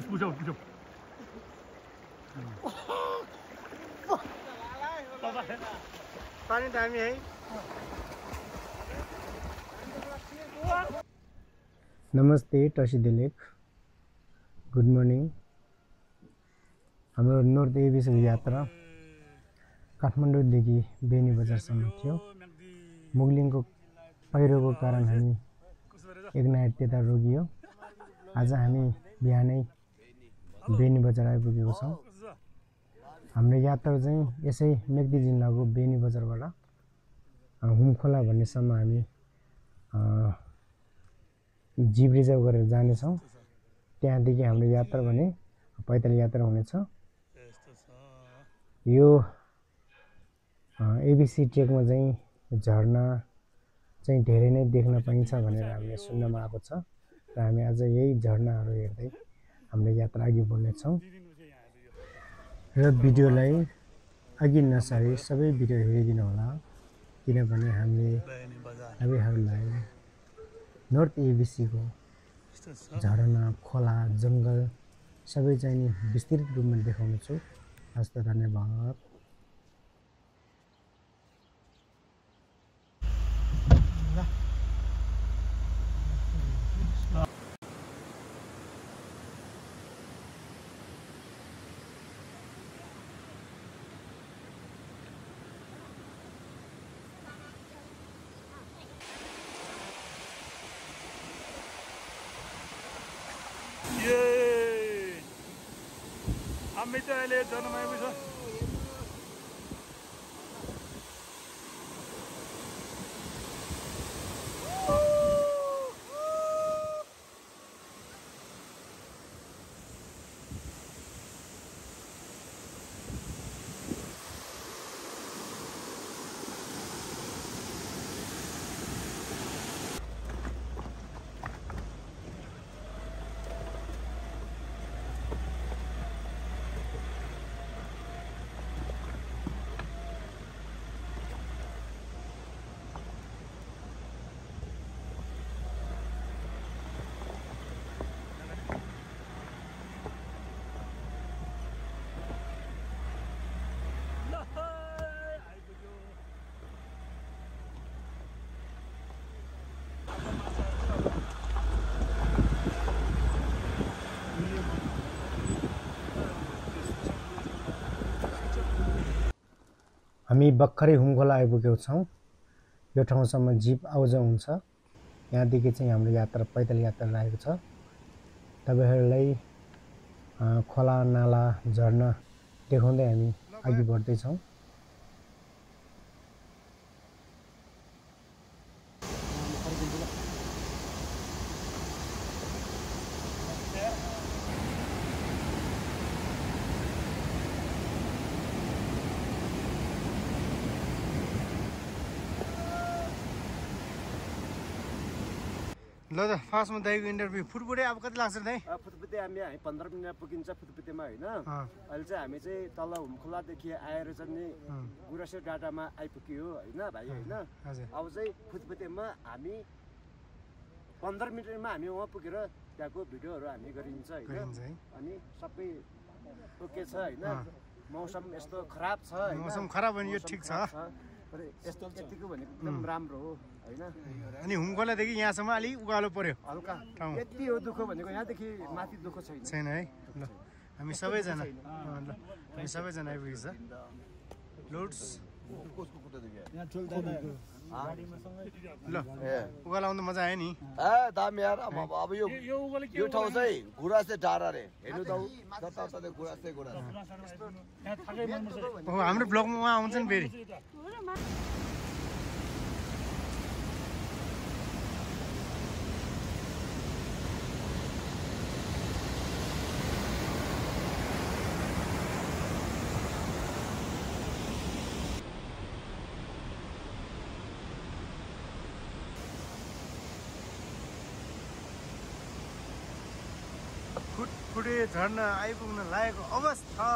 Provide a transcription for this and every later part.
부셔. पानी दामी है। नमस्ते टसी दिलीप, गुड मर्निङ। हाम्रो नर्थ एभिसको यात्रा काठमाडौँदेखि बेनी बजारसम्म थियो। मुगलिङको पहिरोको कारण हामी एक नाइट त्यता रोकियो। आज हामी बिहानै बेनी बजार आइपुगेको छौँ। हाम्रो यात्रा चाहिँ यसै मेगदी जिल्लाको बेनी बजारबाट हुमखोला भन्नेसम्म हामी जीप रिजर्भ गरेर जानेछौँ। त्यहाँदेखि हाम्रो यात्रा भने पैदल यात्रा हुनेछ। यो एबिसी ट्रेकमा चाहिँ झरना चाहिँ धेरै नै देख्न पाइन्छ भनेर हामीले सुन्नमा आएको छ र हामी आज यही झरनाहरू हेर्दै हाम्रो यात्रा अघि बढ्नेछौँ। र भिडियोलाई अघि नसारी सबै भिडियो हेरिदिनु होला, किनभने हामीले तपाईँहरूलाई नर्थ एबिसीको झरना, खोला, जङ्गल सबै चाहिँ नि विस्तृत रूपमा देखाउनेछु। हस्त धन्यवाद। हामी त अहिले जन्म आएको छ। हामी भर्खरै हुमखोला आइपुगेको छौँ। यो ठाउँसम्म जीप आउजाउ हुन्छ। यहाँदेखि चाहिँ हाम्रो यात्रा पैदल यात्रा रहेको छ। तपाईँहरूलाई खोला, नाला, झरना देखाउँदै हामी अघि बढ्दैछौँ। ल त फास्टमा दाइको इन्टरभ्यू। फुटबुटे अब कति लाग्छ दाइ? फुटबुटे हामी 15 मिनटमा पुगिन्छ फुटबुटेमा होइन। अहिले चाहिँ हामी चाहिँ तल हुमखोलादेखि आएर चाहिँ नि गुराँसे डाँडामा आइपुग्यो होइन भाइ होइन। अब चाहिँ फुटबुटेमा हामी 15 मिनटमा हामी वहाँ पुगेर त्यहाँको भिडियोहरू हामी गरिन्छ होइन। अनि सबै ओके छ होइन। मौसम यस्तो खराब छ, मौसम खराब भने यो ठिक छ। यस्तो यतिको भनेको एकदम राम्रो हो होइन। अनि हुमखोलादेखि यहाँसम्म अलिक उकालो पर्यो हल्का ठाउँ। यति हो दुःख भनेको, यहाँदेखि माथि दुःख छैन है। ल हामी सबैजना आइपुगेछ। लोड्स ल उकालो आउँदा मजा आयो नि। दामी यार। अब यो ठाउँ चाहिँ गुराँसे डाँडा रे हेर्नु त जताततै गुराँसे हाम्रो ब्लगमा उहाँ आउँछ नि फेरि। फुटफुटे झर्ना आइपुग्न लागेको अवस्था।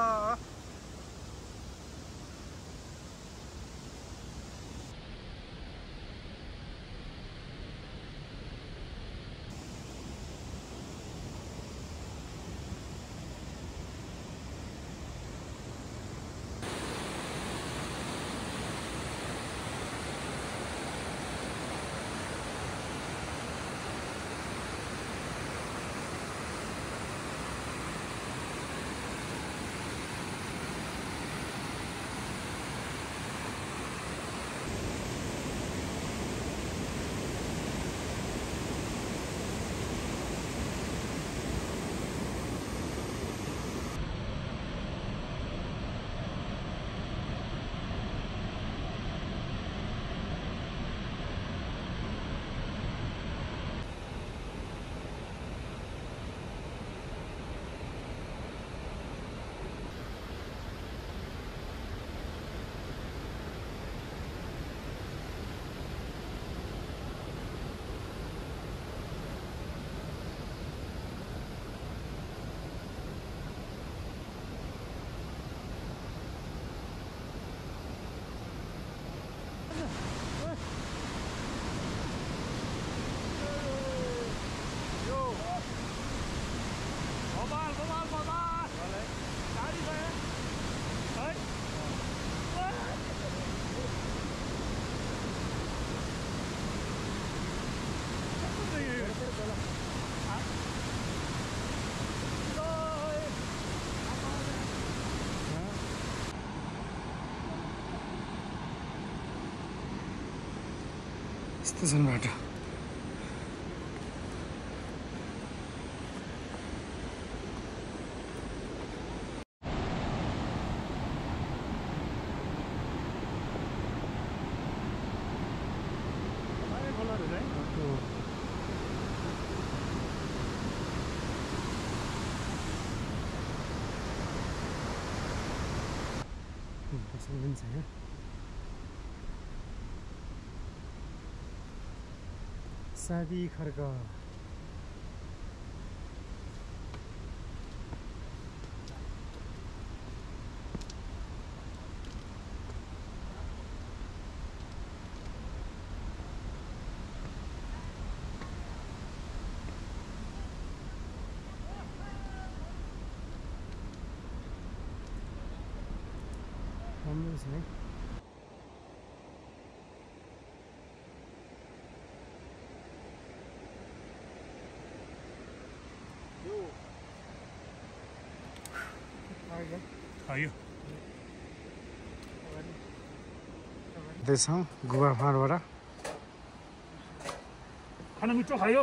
यस्तो छन् बाटो सादी खर्क राम्रो छ है त्यसौँ गुवा फाँडबाट खाना मिठो खायो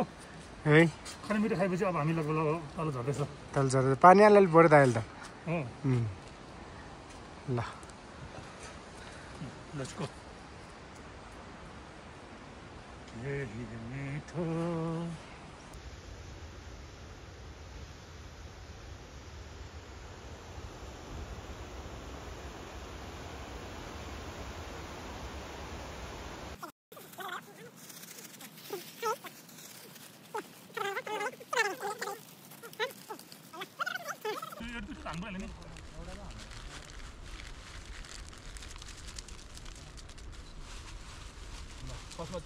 है खाना मिठो खाएपछि अब हामी लगभग तल झर्दैछ तल झर्दै पानी अलिअलि बढ्यो त अहिले त ल लेट्स गो मिठो फर्स्टमा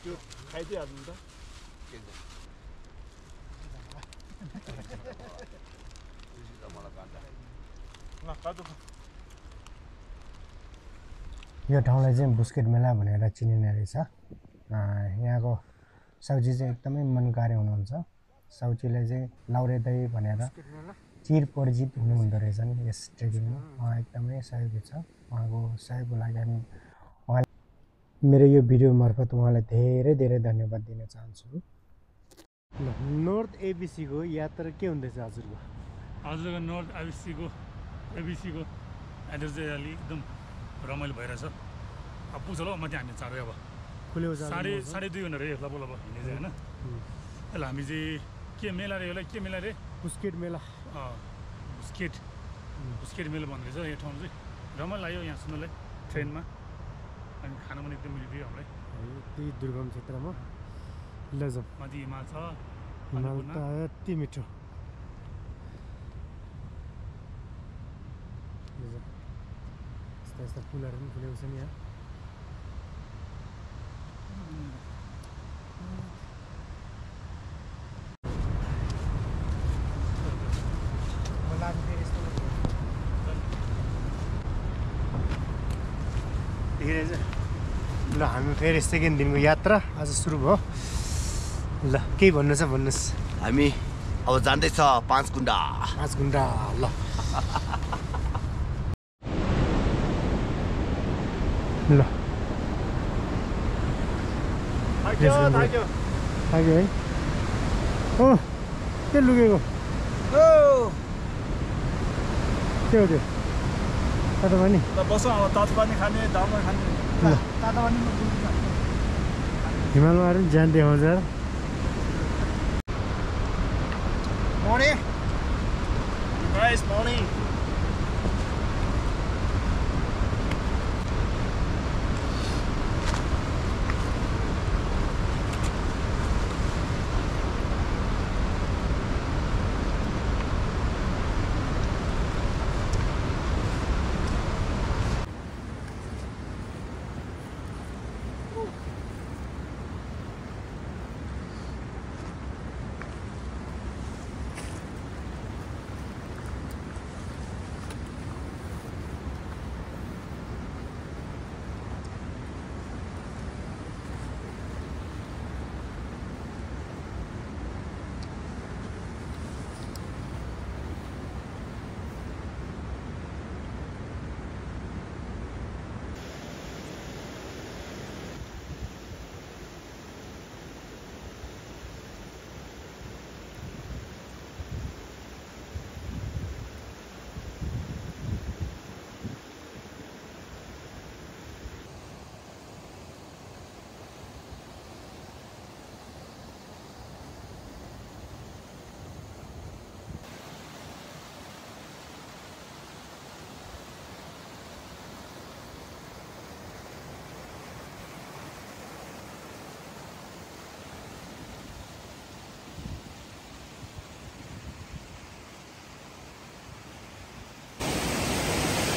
त्यो खाइदिइहाल्नु त यो ठाउँलाई चाहिँ बुस्केट मेला भनेर चिनिने रहेछ यहाँको साउची चाहिँ एकदमै मनकारी हुनुहुन्छ साउचीले चाहिँ लाउरे दही भनेर चिर परिचित हुनुहुँदो रहेछ नि यस ट्रेकिङमा उहाँ एकदमै सहयोगी छ उहाँको सहयोगको लागि हामी मेरो यो भिडियो मार्फत उहाँलाई धेरै धेरै धन्यवाद दिन चाहन्छु ल नर्थ एबिसीको यात्रा के हुँदैछ हजुरको हजुरको नर्थ एबिसीको एड्रेस चाहिँ अलि एकदम रमाइलो भइरहेछ अब पुछ ल म चाहिँ हामी चाँडै अब खुल्यो साढे 2 भनेर लब हिँड्ने चाहिँ होइन ल हामी चाहिँ के मेला रे यसलाई के मेला रे बुस्केट मेला बुस्केट मेला भन्दो रहेछ यो ठाउँ चाहिँ रमाइलो लाग्यो यहाँ सुन्नलाई ट्रेनमा अनि खाना पनि एकदम मिलिदियो हामीलाई त्यही दुर्गम क्षेत्रमा लजाउँ माथि हिमाल छ हिमाल त यति मिठो यस्ता यस्ता फुलहरू पनि फुलेको छ नि यहाँ ल हामी फेरि सेकेन्ड दिनको यात्रा आज सुरु भयो ल केही भन्नु छ भन्नुहोस् हामी अब जाँदैछ 5 गुण्डा ल ल थाक्यो है ओ के लुकेको के हो त्यो तातो पानी बसौँ अब तातो पानी खाने दाउमा खाने तातो पानी हिमालमा आएर ज्यान देखाउँछ morning guys morning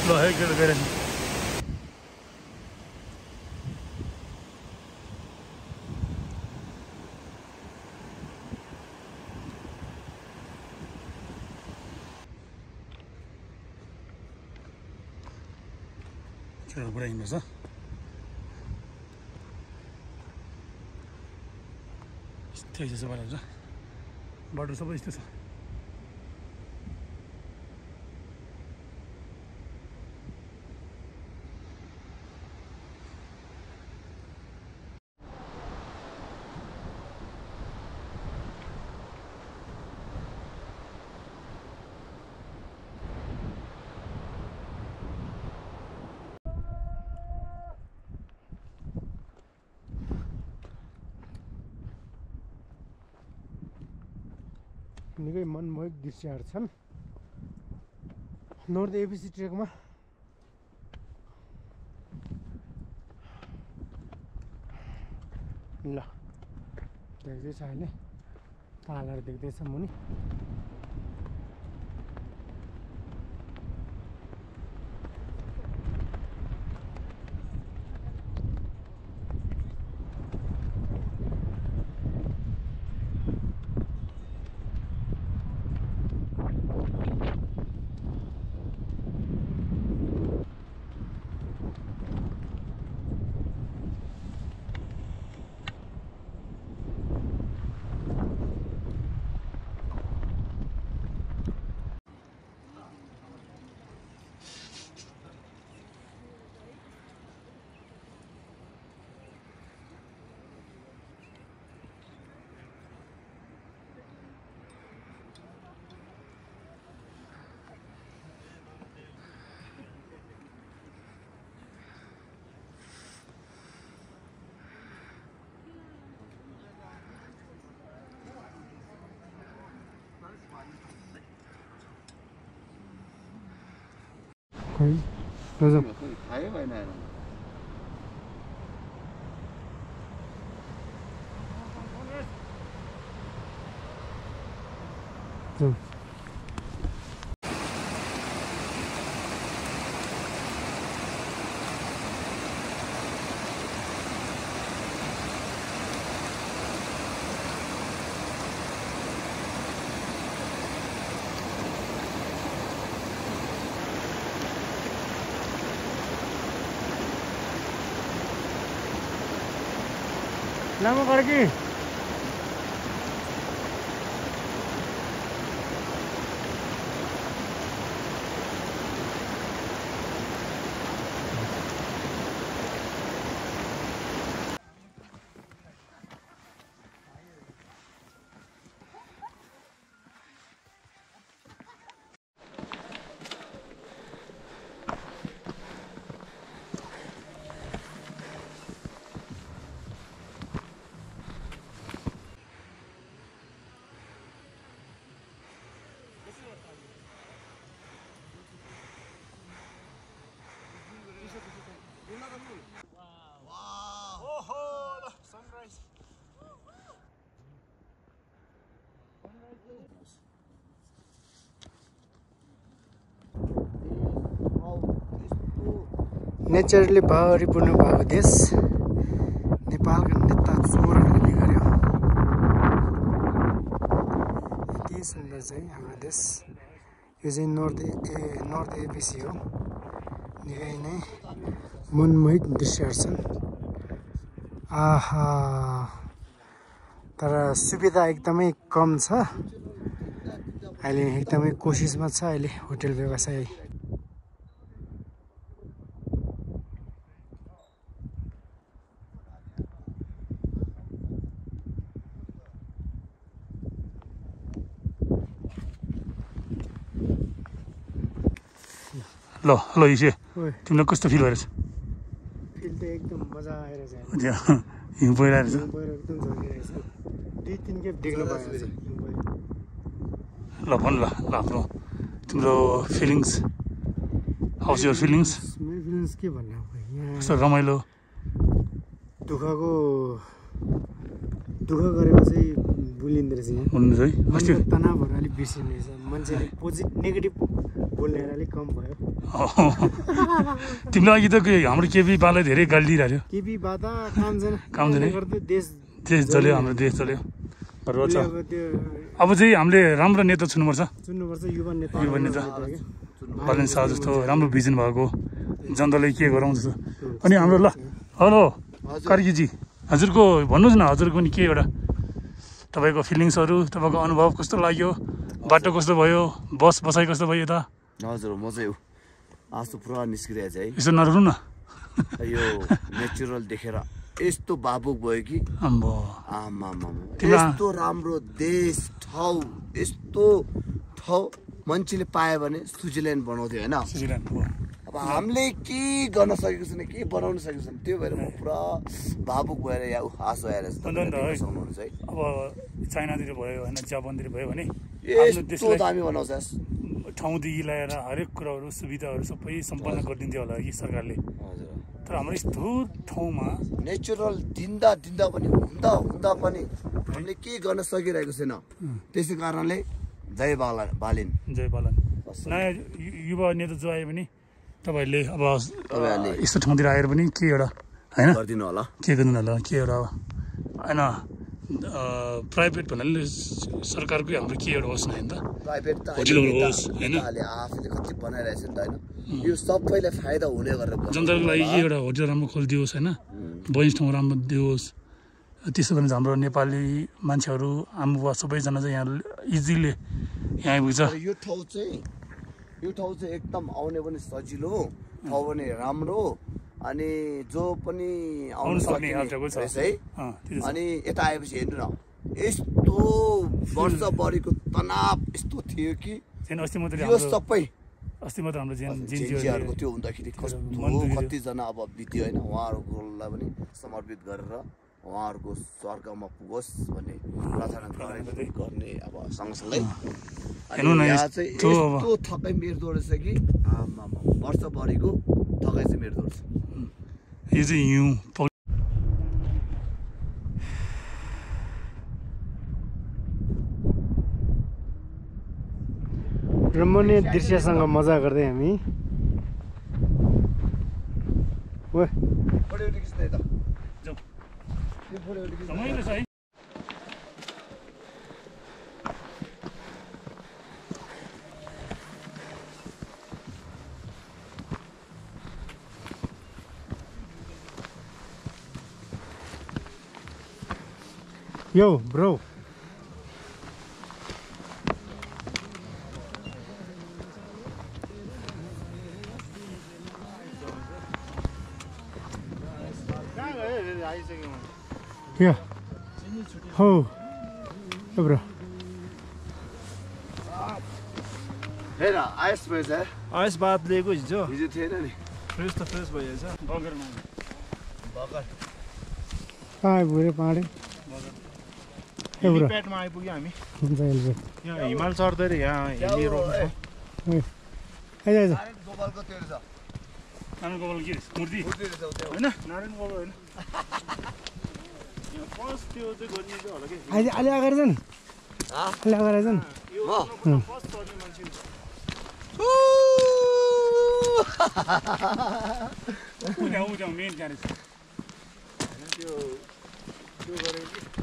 ल है के गएर चलो बडा हिँड्नु छ यस्तै छ बाटो सबै यस्तो छ निकै मनमोहक दृश्यहरू छन् नर्थ एबिसी ट्रेकमा ल देख्दैछ अहिले तालहरू देख्दैछ मुनि थाहै भएन लामो कर कि नेचरले भरिपूर्ण भएको देश नेपालका नेता चोरहरूले गर्यो यति सुन्दर चाहिँ हाम्रो देश यो चाहिँ नर्थ एबिसी हो निकै नै मनमोहक दृश्यहरू छन् आहा तर सुविधा एकदमै कम छ अहिले एकदमै कोसिसमा छ अहिले होटल व्यवसाय ल ल इसे तिमीलाई कस्तो फिल भइरहेछ फिल त एकदम मजा आइरहेछ हिउँ पहिरहेछ एकदम झर्किरहेछ 2-3 खेप देख्नु पाएछ ल भन ल आफ्नो तिम्रो फिलिङ्स हाउस योर फिलिङ्स मेरो फिलिङ्स के भन्नु अब यहाँ कस्तो रमाइलो दुःख गरेको चाहिँ भुलिँदो रहेछ यहाँ भन्नु है तनावहरू अलिक बेसी रहेछ मान्छेले नेगेटिभ बोल्नेहरू अलिक कम भयो तिमीलाई अघि त हाम्रो केपी बालाई धेरै गाली दिइरहेको केपी बाता काम छैन देश देश चल्यो हाम्रो देश चल्यो रोज अब चाहिँ हामीले राम्रो नेता चुन्नुपर्छ युवा नेता बालन शाह जस्तो राम्रो भिजन भएको जनतालाई के गरौँ जस्तो अनि हाम्रो ल हेलो कार्कीजी हजुरको भन्नुहोस् न हजुरको नि के एउटा तपाईँको फिलिङ्सहरू तपाईँको अनुभव कस्तो लाग्यो बाटो कस्तो भयो बस बसाइ कस्तो भयो यता हजुर म चाहिँ आज त पुरा निस्किरहेछ है यसो नरौँ न यो नेचुरल देखेर यस्तो भावुक भयो कि आमा यस्तो राम्रो देश ठाउँ यस्तो ठाउँ मान्छेले पायो भने स्विजरल्यान्ड बनाउँथ्यो होइन अब हामीले के गर्न सकेको छैन के बनाउन सकेको छैन त्यो भएर म पुरा भावुक भएर यहाँ आशा आएर सक्नुहुन्छ है अब चाइनातिर भयो होइन जापानतिर भयो भने यस्तो दामी बनाउँछ ठाउँदेखि ल्याएर हरेक कुराहरू सुविधाहरू सबै सम्पन्न गरिदिन्थ्यो होला कि सरकारले तर हाम्रो यस्तो ठाउँमा नेचुरल दिँदा पनि हुँदा पनि हामीले के गर्न सकिरहेको छैन त्यसै कारणले जय बालन नयाँ युवा नेता जो आयो भने तपाईँहरूले अब यस्तो ठाउँतिर आएर पनि के एउटा होइन गरिदिनु होला के गर्नु होला के एउटा होइन प्राइभेट भन्नाले सरकारकै हाम्रो के एउटा होस् न होइन प्राइभेट त होटलहरू होस् होइन आफूले कति बनाइरहेछ नि त होइन यो सबैले फाइदा हुने गरेर जनताको लागि के एउटा होटल राम्रो खोलिदियोस् होइन बइस ठाउँ राम्रो दियोस् त्यसो भने हाम्रो नेपाली मान्छेहरू आम बुवा सबैजना चाहिँ यहाँ इजिली यहाँ आइपुग्छ यो ठाउँ चाहिँ एकदम आउने पनि सजिलो ठाउँ पनि राम्रो अनि जो पनि आउनु सक्ने रहेछ है अनि यता आएपछि हेर्नु न यस्तो वर्षभरिको तनाव यस्तो थियो कि यो सबै अस्ति मात्र हाम्रो जिन्जीहरूको त्यो हुँदाखेरि कतिजना अब बित्यो होइन उहाँहरूलाई पनि समर्पित गरेर उहाँहरूको स्वर्गमा पुगोस् भन्ने प्रार्थना गर्ने अब सँगसँगै यहाँ चाहिँ यस्तो थकाइ मेर्दो रहेछ कि वर्षभरिको थकाइ चाहिँ मेर्दो रहेछ यो चाहिँ हिउँ रमणीय दृश्यसँग मजा गर्दै हामी Yo, bro. Yeah. Oh. Hey, bro. हेर आइस भएछ आइस बात लिएको हिजो थिएन नि फ्रेस त फ्रेस भइहाल्छ बगर भुरे पाँडे हेलिप्याडमा आइपुग्यो हामी यहाँ हिमाल चढ्दै यहाँ हेली रोक्नु गोपालको त्यो रहेछ नारायण गोपाल के मूर्ति होइन नारायण गोपाल होइन फर्स्ट त्यो चाहिँ गर्ने चाहिँ होला कि अहिले अगाडि जाउँ अहिले अगाडि जाउँ फर्स्ट चढ्ने मान्छे मेन ग्यारेज त्यो गरेको कि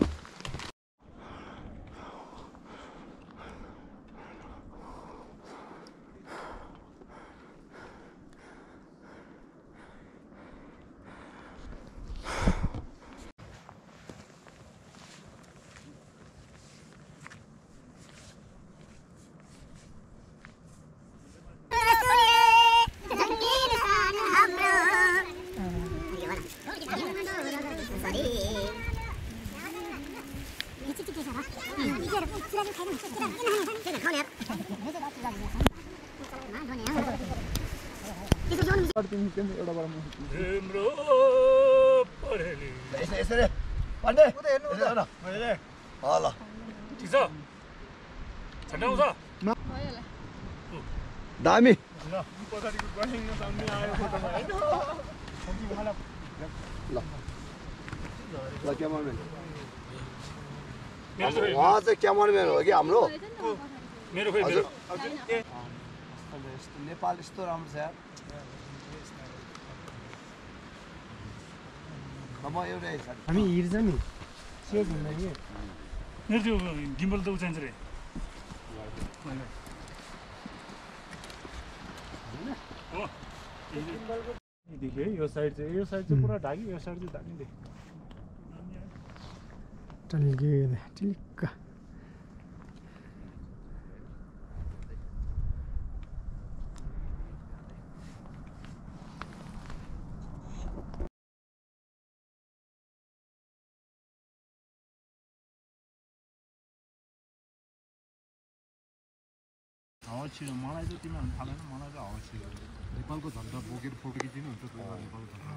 दामी ल क्यामराम्यान उहाँ चाहिँ क्यामराम्यान हो कि हाम्रो मेरो खोइ मेरो नेपाल यस्तो राम्रो छ यार म एउटै हामी हिँड्छ नि सेट हुँदैन कि मेरो त्यो गिम्बल त चाहिन्छ रे देखियो है यो साइड चाहिँ पुरा ढाकी यो साइड चाहिँ दामी देखियो टिलिक्क हावा छिरो मलाई चाहिँ तिमीहरू थाहा छैन मलाई चाहिँ हावा छिरो नेपालको झन्डा बोकेर फोटो खिच्नु हुन्छ नेपालको झन्डा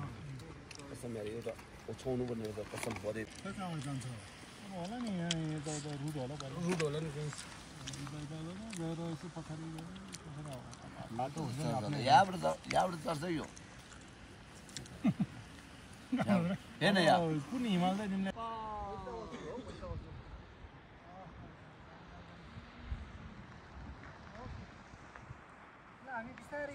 कसम यार यो त ओछाउनु पर्ने हो त कसम बढे कहाँ जान्छ होला नि यहाँ यता रुट होला रुट होला नि गएर यसो पछाडि बाटो हुन्छ यहाँबाट चढ्छ यो हेर्न यहाँ कुन हिमाल चाहिँ तिमीले हामी बिस्तारै